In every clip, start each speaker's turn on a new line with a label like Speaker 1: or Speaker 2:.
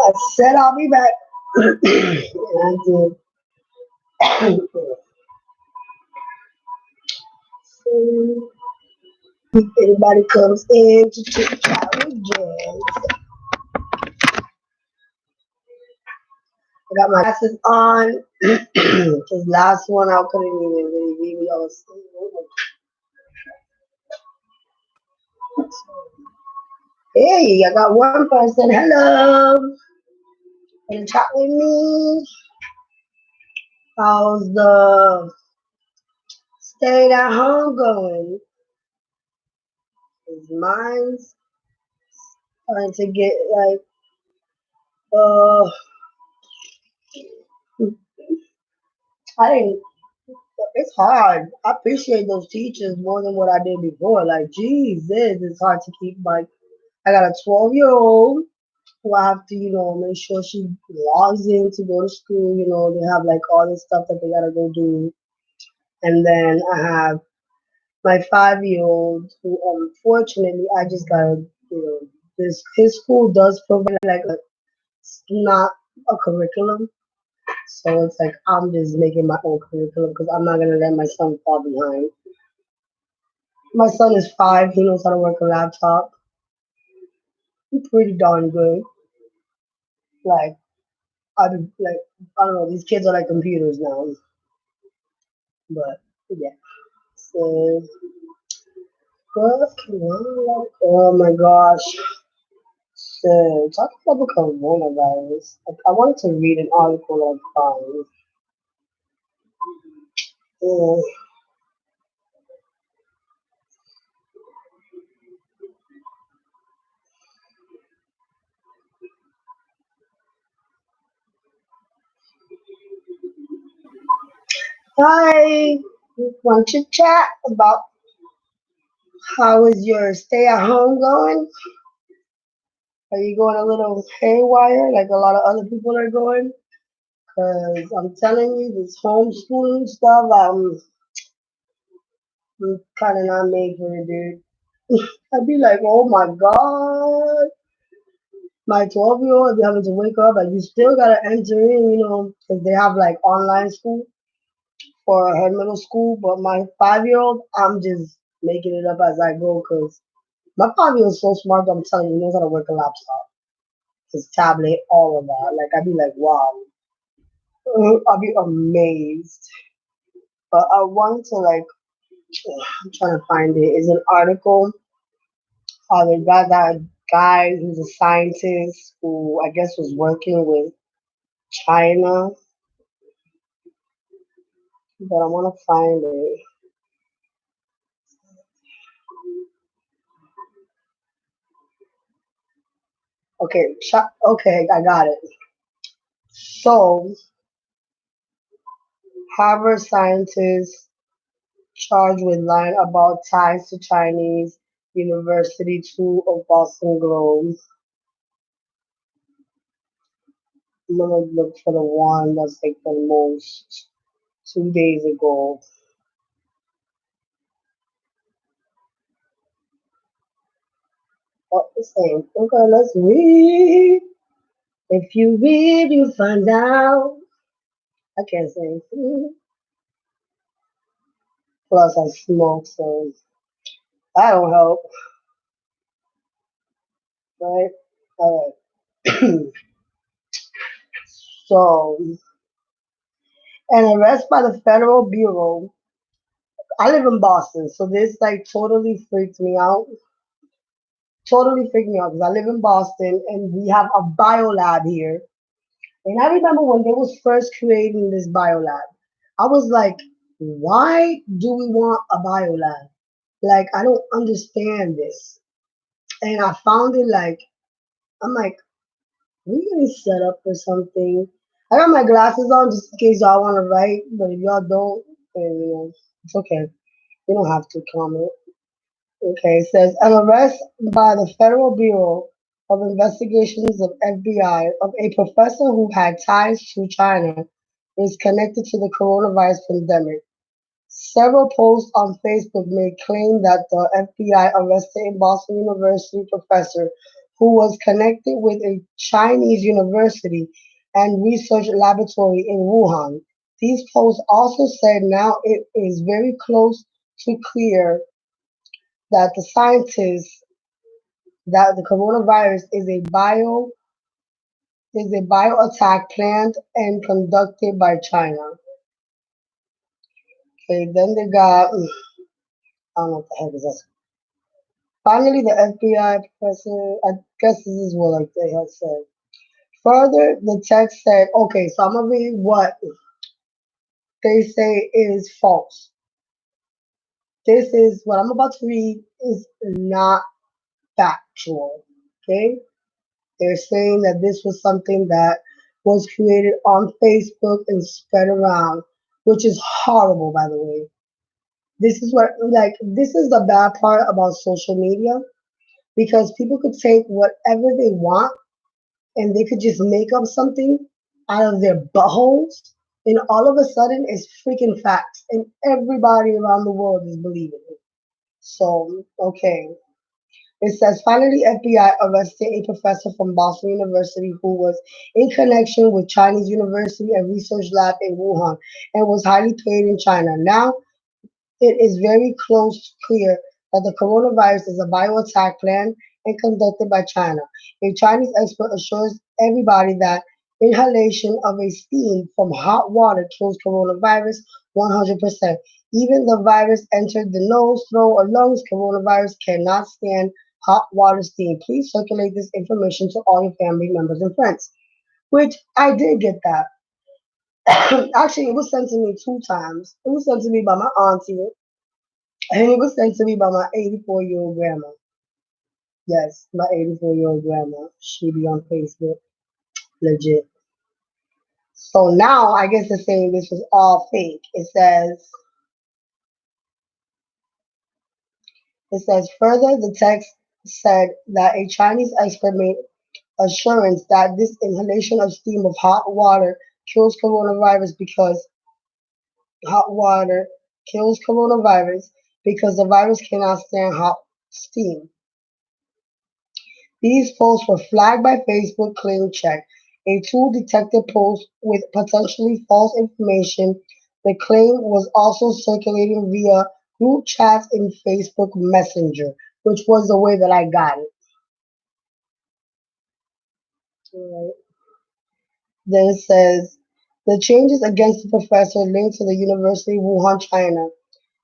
Speaker 1: I said I'll be back. And I did. So, anybody comes in to chit chat with Jazz. I got my glasses on. Because last one I couldn't even really read me. I was hey, I got one person. Hello. Wanna chat with me? How's the stay at home going? Is mine's starting to get like uh I didn't it's hard. I appreciate those teachers more than what I did before. Like Jesus, it's hard to keep like I got a 12-year-old who I have to, make sure she logs in to go to school. They have like all this stuff that they gotta go do. And then I have my 5-year-old who unfortunately I just gotta, this his school does provide like a not a curriculum. So it's like I'm just making my own curriculum because I'm not gonna let my son fall behind. My son is 5. He knows how to work a laptop. He's pretty darn good. Like like I don't know. These kids are like computers now. But yeah. So what can I like? Oh my gosh. So talking about the coronavirus. I wanted to read an article I found. Uh, I want to chat about how is your stay at home going? Are you going a little haywire like a lot of other people are going? Cause I'm telling you, this homeschooling stuff, I'm kind of not made for it, dude. I'd be like, oh my god, my 12-year-old be having to wake up, and you still gotta enter in, because they have like online school for her middle school. But my 5-year-old, I'm just making it up as I go, cause my 5-year-old is so smart. I'm telling you, he knows how to work a laptop, his tablet, all of that. Like I'd be like, wow, I'd be amazed. But I want to like I'm trying to find it. It's an article. They got that guy who's a scientist who I guess was working with China, but I want to find it. Okay, okay, I got it. So, Harvard scientists charged with lying about ties to Chinese University Two of Boston Globe. I'm gonna look for the one that's like the most 2 days ago. What the same? Okay, let's read. If you read, you find out. I can't say. Plus, I smoke, so that don't help, right? All right. So, an arrest by the Federal Bureau. I live in Boston, so this like totally freaked me out. Totally freaked me out because I live in Boston and we have a biolab here. And I remember when they was first creating this biolab, I was like, why do we want a biolab? Like, I don't understand this. And I found it like, I'm like, we getting set up for something. I got my glasses on just in case y'all want to write, but if y'all don't, then it's okay. You don't have to comment. Okay, it says an arrest by the Federal Bureau of Investigations of FBI of a professor who had ties to China is connected to the coronavirus pandemic. Several posts on Facebook made claim that the FBI arrested a Boston University professor who was connected with a Chinese university and research laboratory in Wuhan. These posts also said now it is very close to clear that the scientists that the coronavirus is a bio attack planned and conducted by China. Okay, then they got I don't know what the heck is this. Finally, the FBI person, I guess this is what like they had said. Further, the text said, okay, so I'm gonna read what they say is false. This is what I'm about to read is not factual. Okay? They're saying that this was something that was created on Facebook and spread around, which is horrible, by the way. This is what, like, this is the bad part about social media because people could take whatever they want and they could just make up something out of their buttholes, and all of a sudden it's freaking facts, and everybody around the world is believing it. So, okay. It says finally, FBI arrested a professor from Boston University who was in connection with Chinese university and research lab in Wuhan and was highly paid in China. Now it is very close to clear that the coronavirus is a bio-attack planned and conducted by China. A Chinese expert assures everybody that inhalation of a steam from hot water kills coronavirus 100%. Even the virus entered the nose, throat, or lungs, coronavirus cannot stand hot water steam. Please circulate this information to all your family members and friends. Which I did get that. Actually, it was sent to me two times. It was sent to me by my auntie and it was sent to me by my 84-year-old grandma. Yes, my 84-year-old grandma. She be on Facebook, legit. So now I guess they're saying this was all fake. It says further the text said that a Chinese expert made assurance that this inhalation of steam of hot water kills coronavirus because hot water kills coronavirus because the virus cannot stand hot steam. These posts were flagged by Facebook Claim Check, a tool detected posts with potentially false information. The claim was also circulating via group chats in Facebook Messenger, which was the way that I got it. Right. Then it says the changes against the professor linked to the University of Wuhan, China,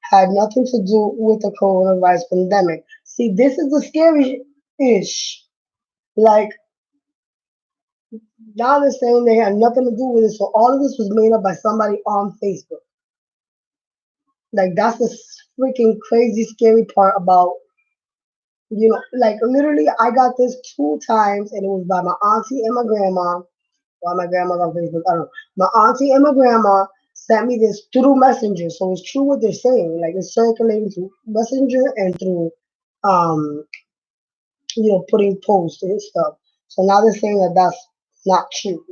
Speaker 1: had nothing to do with the coronavirus pandemic. See, this is the scary ish. Like now they're saying they had nothing to do with it, so all of this was made up by somebody on Facebook. Like that's the freaking crazy, scary part about like literally, I got this two times, and it was by my auntie and my grandma. Well, my grandma's on Facebook. I don't know. My auntie and my grandma sent me this through Messenger, so it's true what they're saying. Like it's circulating through Messenger and through, um, putting posts and stuff. So now they're saying that that's not true.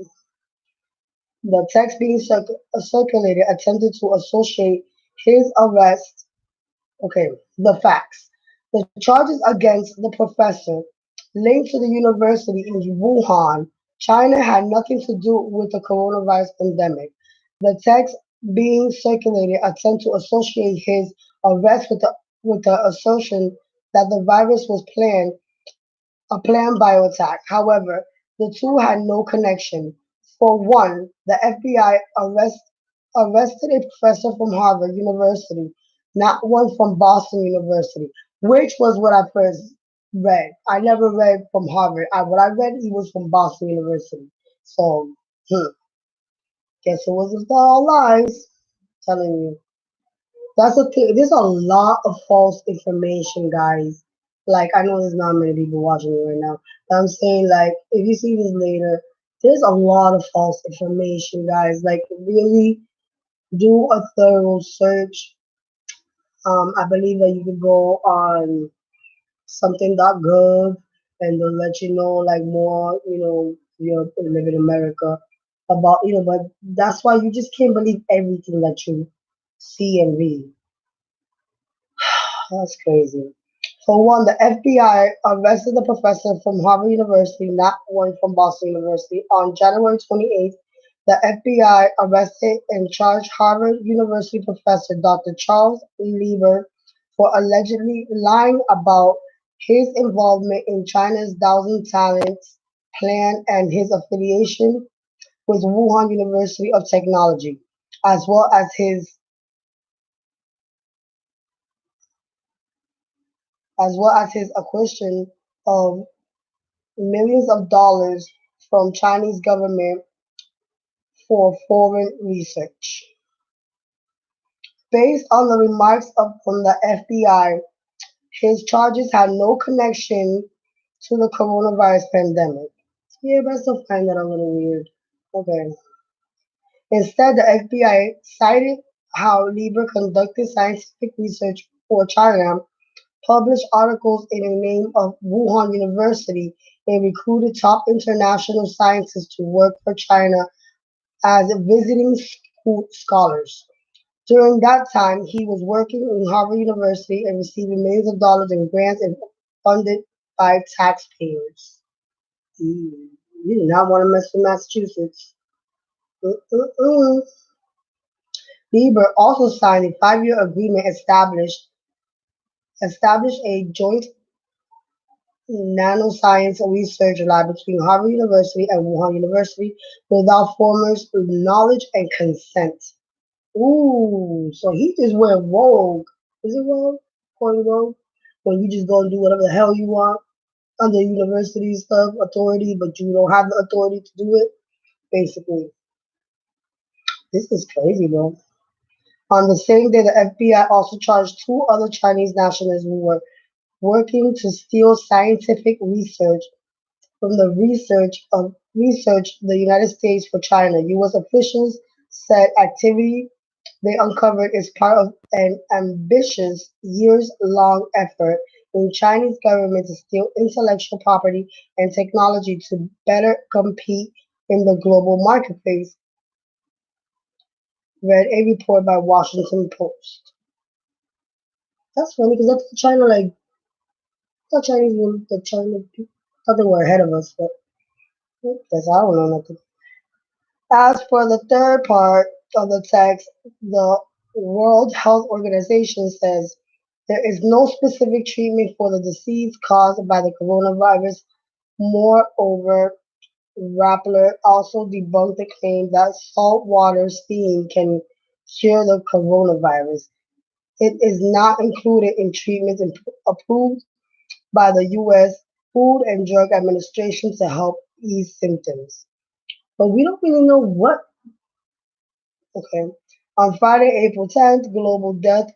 Speaker 1: The text being circulated attempted to associate his arrest. Okay, the facts. The charges against the professor linked to the university in Wuhan, China had nothing to do with the coronavirus pandemic. The text being circulated attempt to associate his arrest with the assertion that the virus was a planned bioattack. However, the two had no connection. For one, the FBI arrested a professor from Harvard University, not one from Boston University, which was what I first read. I never read from Harvard. What I read, he was from Boston University. So, guess it was all lies. Telling you. That's the thing. There's a lot of false information, guys. Like I know there's not many people watching me right now, but I'm saying like if you see this later, there's a lot of false information, guys. Like really do a thorough search. I believe that you can go on something.gov and they'll let you know like more, you live in America about, but that's why you just can't believe everything that you see and read. That's crazy. For one, the FBI arrested the professor from Harvard University, not one from Boston University. On January 28th, the FBI arrested and charged Harvard University professor Dr. Charles Lieber for allegedly lying about his involvement in China's Thousand Talents plan and his affiliation with Wuhan University of Technology, as well as his acquisition of millions of dollars from Chinese government for foreign research. Based on the remarks from the FBI, his charges had no connection to the coronavirus pandemic. Yeah, but I still find that a little weird. Okay. Instead, the FBI cited how Lieber conducted scientific research for China, published articles in the name of Wuhan University, and recruited top international scientists to work for China as visiting scholars. During that time, he was working in Harvard University and receiving millions of dollars in grants and funded by taxpayers. You do not want to mess with Massachusetts. Mm-mm-mm. Lieber also signed a 5-year agreement established a joint nanoscience research lab between Harvard University and Wuhan University without former's knowledge and consent. Ooh, so he just went rogue. Is it rogue? Going rogue? When you just go and do whatever the hell you want under university stuff, authority, but you don't have the authority to do it? Basically. This is crazy, bro. On the same day, the FBI also charged two other Chinese nationals who were working to steal scientific research from the research the United States for China. U.S. officials said activity they uncovered is part of an ambitious, years-long effort in Chinese government to steal intellectual property and technology to better compete in the global marketplace, read a report by Washington Post. That's funny because that's China like the Chinese the China people thought they were ahead of us, but I guess I don't know nothing. As for the third part of the text, the World Health Organization says there is no specific treatment for the disease caused by the coronavirus. Moreover, Rappler also debunked the claim that saltwater skiing can cure the coronavirus. It is not included in treatments approved by the U.S. Food and Drug Administration to help ease symptoms. But we don't really know what. Okay. On Friday, April 10th, global death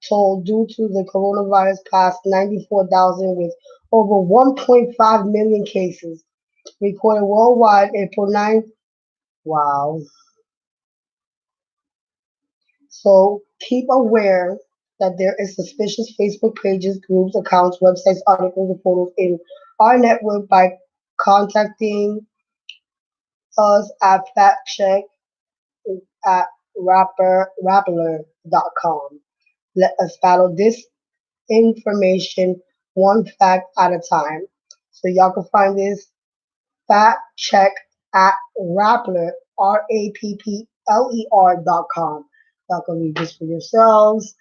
Speaker 1: toll due to the coronavirus passed 94,000 with over 1.5 million cases recorded worldwide. April 9th. Wow. So keep aware that there is suspicious Facebook pages, groups, accounts, websites, articles, and photos in our network by contacting us at factcheck at rappler.com. Let us battle this information one fact at a time. So y'all can find this fact check at Rappler, rappler.com. Y'all can read this for yourselves.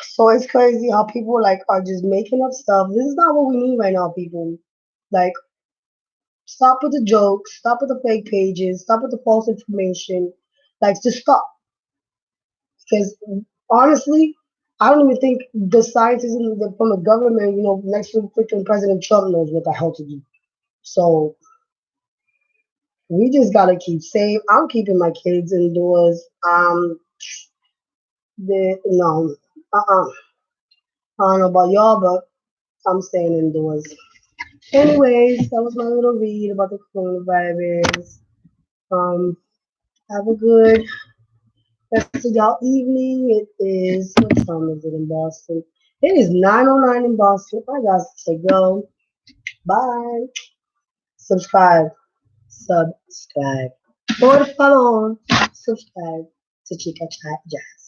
Speaker 1: So it's crazy how people like are just making up stuff. This is not what we need right now, people. Like, stop with the jokes, stop with the fake pages, stop with the false information. Like, just stop. Because honestly, I don't even think the scientists from the government, next to freaking President Trump knows what the hell to do. So we just gotta keep safe. I'm keeping my kids indoors. No, I don't know about y'all, but I'm staying indoors. Anyways, that was my little read about the coronavirus. Um, have a good rest of y'all evening. It is what time is it in Boston? It is 9:09 in Boston. I got to go. Bye. Subscribe. Subscribe. Por favor, subscribe to Chica Chat Jazz.